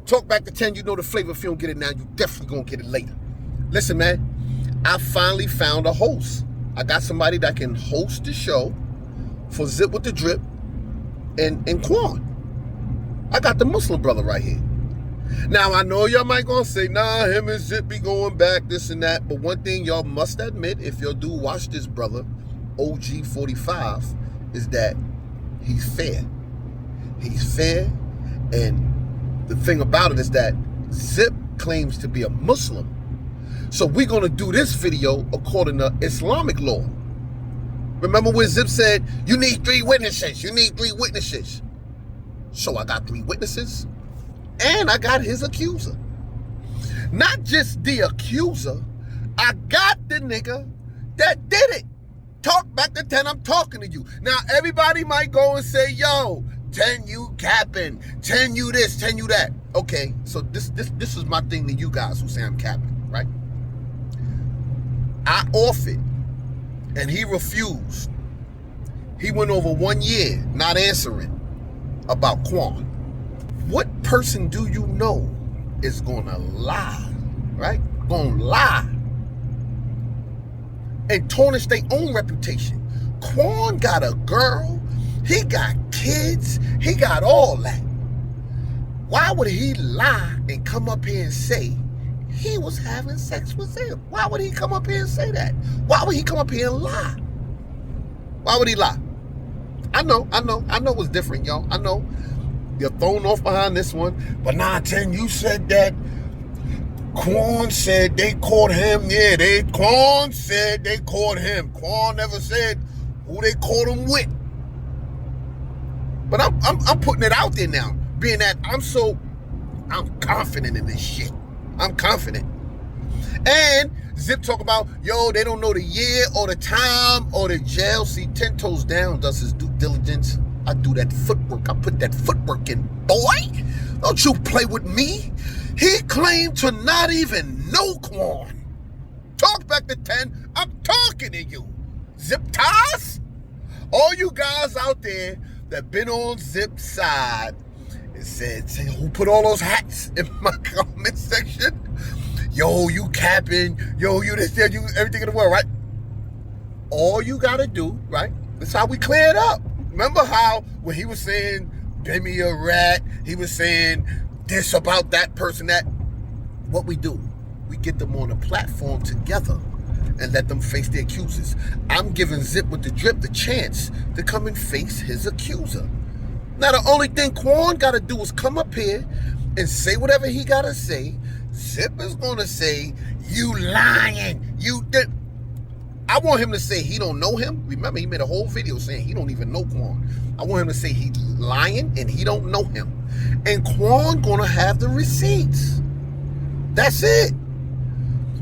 Talk back to 10, you know the flavor. If you don't get it now, you definitely gonna get it later. Listen, man, I finally found a host. I got somebody that can host the show for Zip with the Drip and KWAN. I got the Muslim brother right here. Now, I know y'all might gonna say, nah, him and Zip be going back, this and that. But one thing y'all must admit, if y'all do watch this brother, OG45, is that he's fair. He's fair, and the thing about it is that Zip claims to be a Muslim. So we're going to do this video according to Islamic law. Remember when Zip said, you need 3 witnesses, you need 3 witnesses. So I got 3 witnesses, and I got his accuser. Not just the accuser, I got the nigga that did it. Talk back to 10, I'm talking to you. Now, everybody might go and say, yo, 10, you capping. 10, you this, 10, you that. Okay, so this is my thing to you guys who say I'm capping, right? I offered, and he refused. He went over 1 year not answering about KWAN. What person do you know is gonna lie, right? Gonna lie and tarnish their own reputation? KWAN got a girl, he got kids, he got all that. Why would he lie and come up here and say he was having sex with Zip? Why would he come up here and say that? Why would he come up here and lie? Why would he lie? I know it's different, y'all. I know you're thrown off behind this one, but nah, 10, you said that KWAN said they caught him. Yeah, KWAN said they caught him. KWAN never said who they caught him with. But I'm putting it out there now, being that I'm confident in this shit. I'm confident. And Zip talk about, yo, they don't know the year or the time or the jail. See, 10 toes down does his due diligence. I do that footwork. I put that footwork in, boy. Don't you play with me. He claimed to not even know KWAN. Talk back to 10. I'm talking to you. Zip ties? All you guys out there that been on Zip's side and said, who put all those hats in my comment section? Yo, you capping. Yo, you this, that, you everything in the world, right? All you gotta do, right? That's how we clear it up. Remember how when he was saying, Demi a rat, he was saying this about that person, that. What we do, we get them on a platform together and let them face their accusers. I'm giving Zip with the Drip the chance to come and face his accuser. Now, the only thing KWAN got to do is come up here and say whatever he got to say. Zip is going to say, you lying, you did. I want him to say he don't know him. Remember, he made a whole video saying he don't even know KWAN. I want him to say he's lying and he don't know him. And KWAN going to have the receipts. That's it.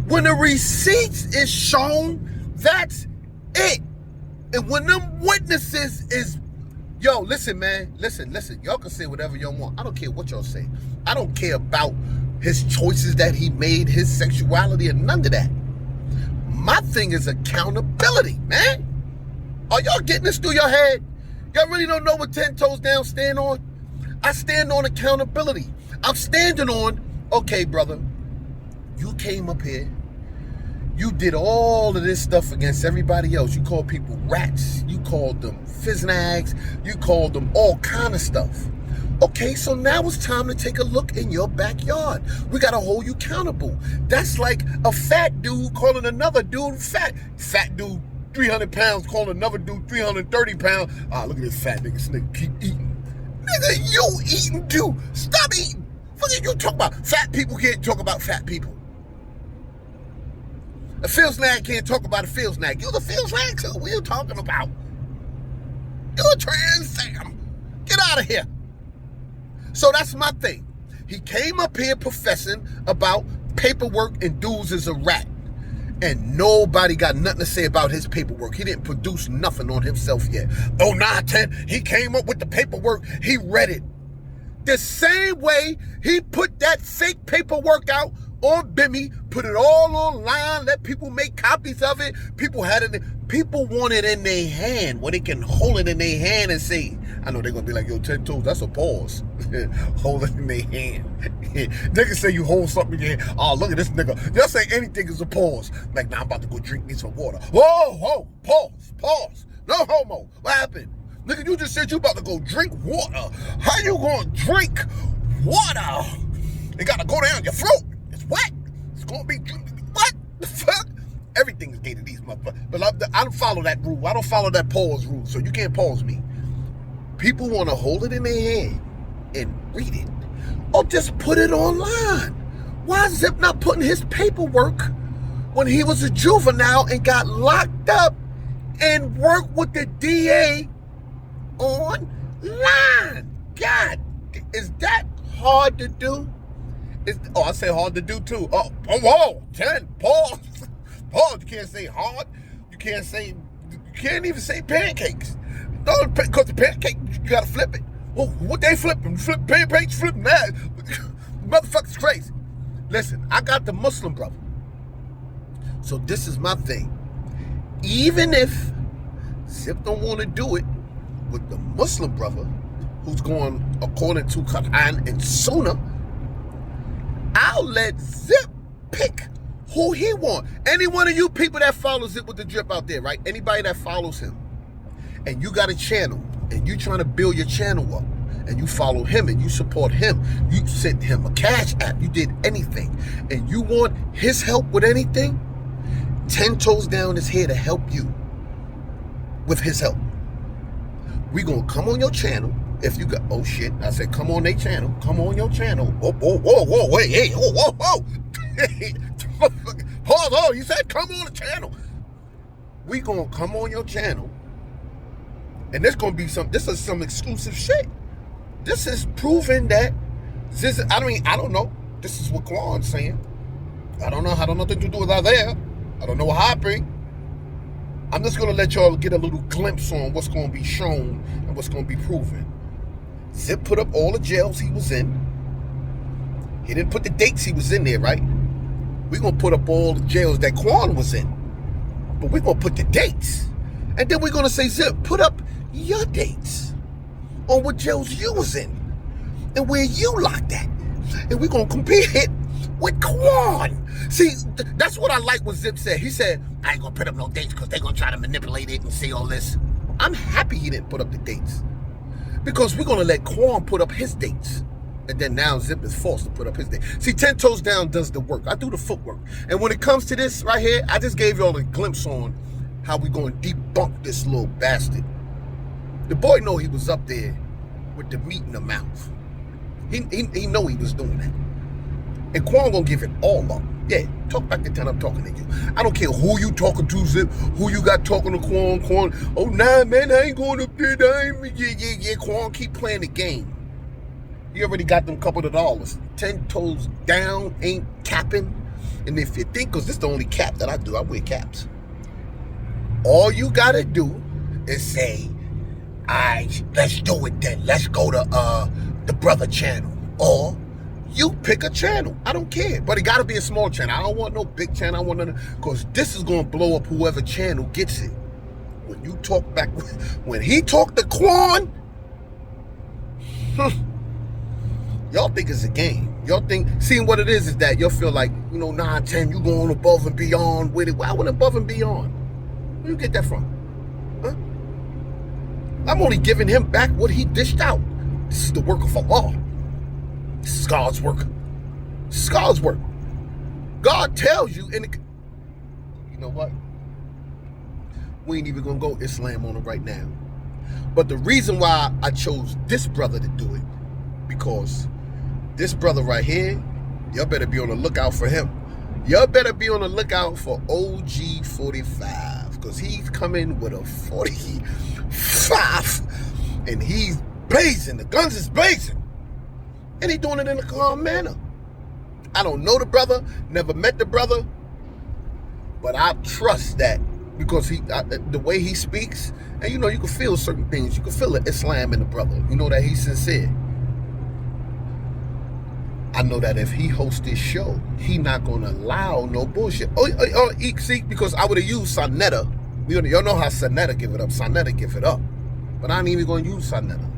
When the receipts is shown, that's it. And when them witnesses is, yo, listen, man, listen. Y'all can say whatever y'all want. I don't care what y'all say. I don't care about his choices that he made, his sexuality, and none of that. My thing is accountability, man. Are y'all getting this through your head? Y'all really don't know what 10 toes down stand on? I stand on accountability. I'm standing on, okay, brother, you came up here. You did all of this stuff against everybody else. You called people rats. You called them fiznags. You called them all kind of stuff. Okay, so now it's time to take a look in your backyard. We got to hold you accountable. That's like a fat dude calling another dude fat. Fat dude, 300 pounds, calling another dude 330 pounds. Ah, look at this fat nigga. This nigga keep eating. Nigga, you eating too. Stop eating. What are you talking about? Fat people can't talk about fat people. A field snag can't talk about a field snag. You're the field snag too. What are you talking about? You're a trans Sam. Get out of here. So that's my thing. He came up here professing about paperwork and dudes is a rat. And nobody got nothing to say about his paperwork. He didn't produce nothing on himself yet. Oh, 9-10, he came up with the paperwork. He read it. The same way he put that fake paperwork out on Bimmy, put it all online, let people make copies of it. People had it. People want it in their hand, where they can hold it in their hand and say, I know they're going to be like, yo, 10 toes, that's a pause. Hold it in their hand. Niggas say you hold something in your hand. Oh, look at this nigga. Y'all say anything is a pause. Like, now I'm about to go drink me some water. Whoa, pause. No homo. What happened? Nigga, you just said you about to go drink water. How you going to drink water? It got to go down your throat. It's wet. It's going to be, what the fuck? Everything is gated these motherfuckers. But I don't follow that rule. I don't follow that pause rule, so you can't pause me. People want to hold it in their hand and read it. Or just put it online. Why is Zip not putting his paperwork when he was a juvenile and got locked up and worked with the DA online? God, is that hard to do? I say hard to do too. Whoa, 10, pause. Pause, you can't say hard. You can't even say pancakes. No, because the pancake, you gotta flip it. Oh, what they flipping? Flip pancakes, flipping that. Motherfucker's crazy. Listen, I got the Muslim brother. So this is my thing. Even if Zip don't want to do it with the Muslim brother, who's going according to KWAN and Sunnah, I'll let Zip pick who he want. Any one of you people that follows Zip with the drip out there, right? Anybody that follows him, and you got a channel, and you trying to build your channel up, and you follow him, and you support him, you sent him a cash app, you did anything, and you want his help with anything, 10 Toes Down is here to help you with his help. We gonna come on your channel. If you got, oh shit, I said come on their channel, come on your channel. Whoa, wait, hey, whoa. Pause, oh, you said come on the channel. We gonna come on your channel, and this is some exclusive shit. This is proving that I don't know. This is what KWAN's saying. I don't know nothing to do with Isaiah. I don't know what happened. I'm just gonna let y'all get a little glimpse on what's gonna be shown and what's gonna be proven. Zip put up all the jails he was in. He didn't put the dates he was in there, right? We're gonna put up all the jails that KWAN was in. But we're gonna put the dates. And then we're gonna say, Zip, put up your dates on what jails you was in and where you locked at. And we're gonna compare it with KWAN. See, that's what I like what Zip said. He said, I ain't gonna put up no dates because they're gonna try to manipulate it and say all this. I'm happy he didn't put up the dates, because we're gonna let KWAN put up his dates. And then now Zip is forced to put up his date. See, 10 Toes Down does the work. I do the footwork. And when it comes to this right here, I just gave y'all a glimpse on how we gonna debunk this little bastard. The boy know he was up there with the meat in the mouth. He know he was doing that. And KWAN gonna give it all up. Yeah, talk back to 10, I'm talking to you. I don't care who you talking to, Zip, who you got talking to KWAN. Oh, nah, man, I ain't going up there. Yeah, KWAN, keep playing the game. You already got them couple of dollars. 10 Toes Down ain't capping. And if you think, because this is the only cap that I do, I wear caps. All you gotta do is say, all right, let's do it then. Let's go to the brother channel. Or you pick a channel. I don't care. But it gotta be a small channel. I don't want no big channel. I want nothing. Because this is gonna blow up whoever channel gets it. When you talk back, when he talked to KWAN, y'all think it's a game. Y'all think, seeing what it is that you'll feel like, 9, 10, you going above and beyond with it. Why would above and beyond? Where you get that from? Huh? I'm only giving him back what he dished out. This is the work of Allah. This is God's work. This is God's work. God tells you, and you know what? We ain't even gonna go Islam on it right now. But the reason why I chose this brother to do it, because this brother right here, y'all better be on the lookout for him. Y'all better be on the lookout for OG 45, because he's coming with a 45, and he's blazing. The guns is blazing, and he doing it in a calm manner. I don't know the brother, never met the brother, but I trust that because the way he speaks, and you can feel certain things. You can feel the Islam in the brother. You know that he's sincere. I know that if he hosts this show, he not gonna allow no bullshit. See, because I would have used Sonetta. Y'all know how Sonetta give it up. Sonetta give it up. But I ain't even gonna use Sonetta.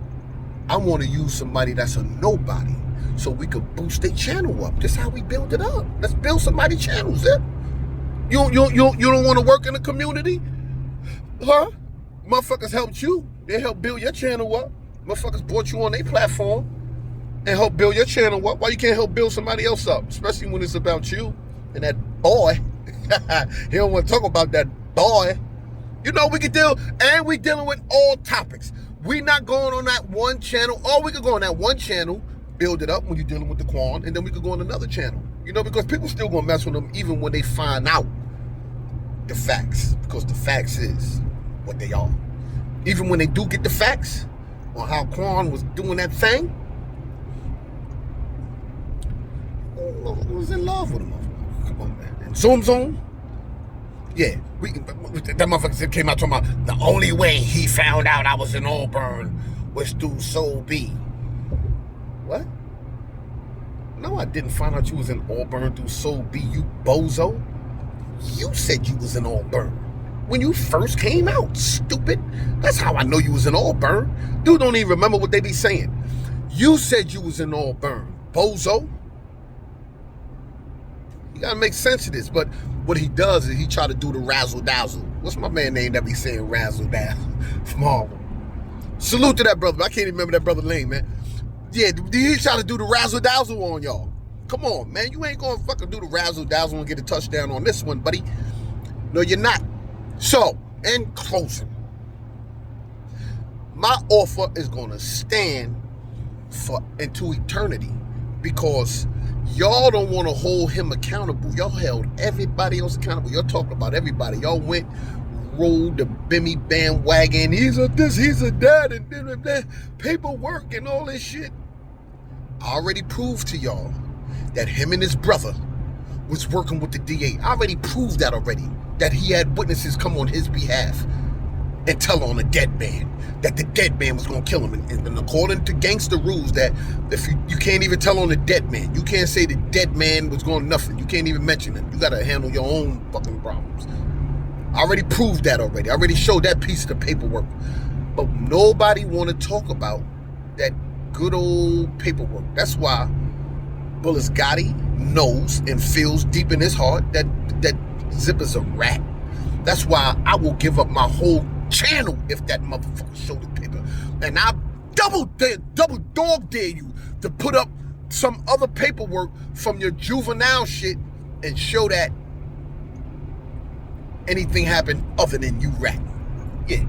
I want to use somebody that's a nobody, so we could boost their channel up. That's how we build it up. Let's build somebody's channel, Zip. You don't want to work in the community? Huh? Motherfuckers helped you. They helped build your channel up. Motherfuckers brought you on their platform and helped build your channel up. Why you can't help build somebody else up? Especially when it's about you and that boy. He don't want to talk about that boy. You know, we can deal, and we dealing with all topics. We not going on that one channel. Or we could go on that one channel, build it up when you're dealing with the KWAN, and then we could go on another channel. You know, because people still gonna mess with them even when they find out the facts. Because the facts is what they are. Even when they do get the facts on how KWAN was doing that thing, I was in love with him. Come on, man. And Zoom. Yeah, that motherfucker came out talking about the only way he found out I was in Auburn was through Soul B. What? No, I didn't find out you was in Auburn through Soul B, you bozo. You said you was in Auburn when you first came out, stupid. That's how I know you was in Auburn. Dude don't even remember what they be saying. You said you was in Auburn, bozo. You gotta make sense of this, but what he does is he try to do the razzle-dazzle. What's my man name that be saying razzle-dazzle from Harlem? Salute to that brother, but I can't even remember that brother's name, man. Yeah, he try to do the razzle-dazzle on y'all. Come on, man, you ain't gonna fucking do the razzle-dazzle and get a touchdown on this one, buddy. No, you're not. So, in closing, my offer is gonna stand for into eternity because y'all don't want to hold him accountable. Y'all held everybody else accountable. Y'all talking about everybody. Y'all went, rode the Bimmy bandwagon. He's a this, he's a that, and that, paperwork and all this shit. I already proved to y'all that him and his brother was working with the DA. I already proved that already. That he had witnesses come on his behalf and tell on a dead man that the dead man was gonna kill him. And according to gangster rules, that if you can't even tell on the dead man, you can't say the dead man was going nothing. You can't even mention him. You gotta handle your own fucking problems. I already proved that already. I already showed that piece of the paperwork. But nobody wanna talk about that good old paperwork. That's why Bullis Gotti knows and feels deep in his heart that Zip is a rat. That's why I will give up my whole channel if that motherfucker showed the paper. And I double dog dare you to put up some other paperwork from your juvenile shit and show that anything happened other than you rat. Yeah.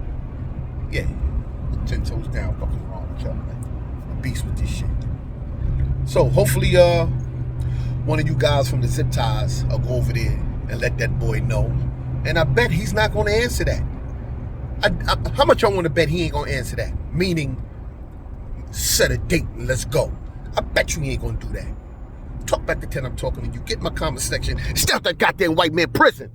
10 toes down, fucking wrong with y'all, man. I'm a beast with this shit. So hopefully one of you guys from the Zip Ties will go over there and let that boy know. And I bet he's not going to answer that. How much y'all want to bet he ain't going to answer that? Meaning, set a date and let's go. I bet you he ain't going to do that. Talk back to 10, I'm talking to you. Get in my comment section. Stay out that goddamn white man prison.